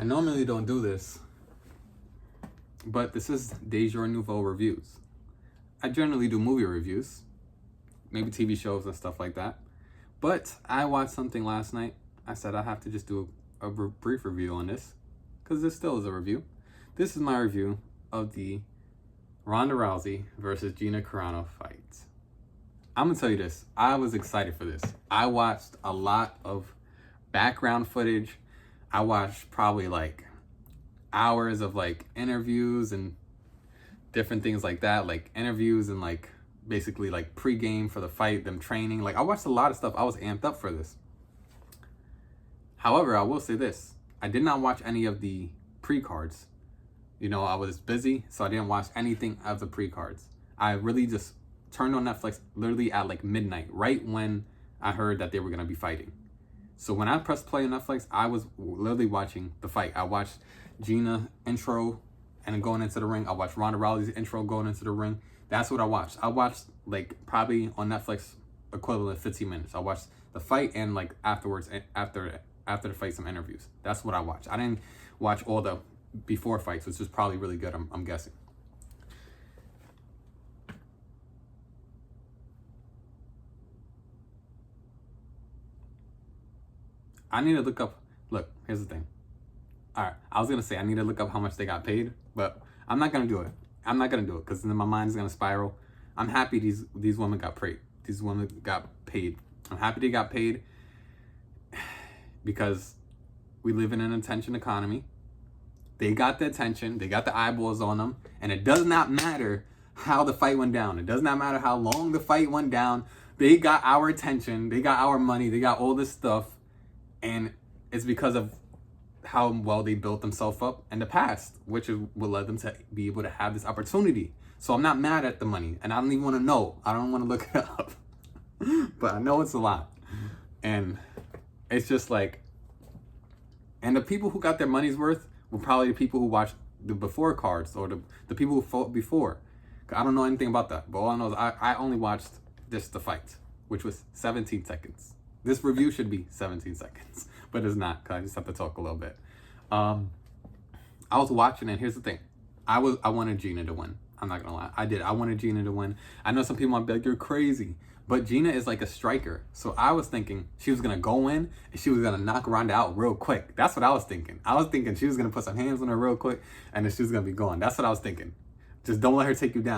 I normally don't do this, but this is Dejour Nouveau reviews. I generally do movie reviews, maybe TV shows and stuff like that. But I watched something last night. I said I have to just do a brief review on this, because this still is a review. This is my review of the Ronda Rousey versus Gina Carano fight. I'm gonna tell you this, I was excited for this. I watched a lot of background footage. I watched probably like hours of like interviews and different things like that, like interviews and like basically like pre-game for the fight, them training. Like I watched a lot of stuff. I was amped up for this. However, I will say this, I did not watch any of the pre-cards. You know, I was busy, so I didn't watch anything of the pre-cards. I really just turned on Netflix literally at like midnight, right when I heard that they were gonna be fighting. So when I pressed play on Netflix, I was literally watching the fight. I watched Gina intro and going into the ring. I watched Ronda Rousey's intro going into the ring. That's what I watched. I watched like probably on Netflix equivalent of 15 minutes. I watched the fight and like afterwards, after the fight, some interviews. That's what I watched. I didn't watch all the before fights, which was probably really good, I'm guessing. I need to look up, look, here's the thing. All right, I was gonna say I need to look up how much they got paid, but I'm not gonna do it. I'm not gonna do it because then my mind is gonna spiral. I'm happy these women got paid. These women got paid. I'm happy they got paid because we live in an attention economy. They got the attention, they got the eyeballs on them, and it does not matter how the fight went down. It does not matter how long the fight went down. They got our attention, they got our money, they got all this stuff, and it's because of how well they built themselves up in the past, which is what led them to be able to have this opportunity. So I'm not mad at the money, and I don't even want to know. I don't want to look it up, but I know it's a lot. And it's just like, and the people who got their money's worth were probably the people who watched the before cards, or the people who fought before. I don't know anything about that, but all I know is I only watched just the fight, which was 17 seconds. This review should be 17 seconds, but it's not, because I just have to talk a little bit. I was watching, and here's the thing. I wanted Gina to win. I'm not gonna lie. I did. I wanted Gina to win. I know some people might be like, you're crazy. But Gina is like a striker. So I was thinking she was gonna go in and she was gonna knock Ronda out real quick. That's what I was thinking. I was thinking she was gonna put some hands on her real quick and then she was gonna be gone. That's what I was thinking. Just don't let her take you down.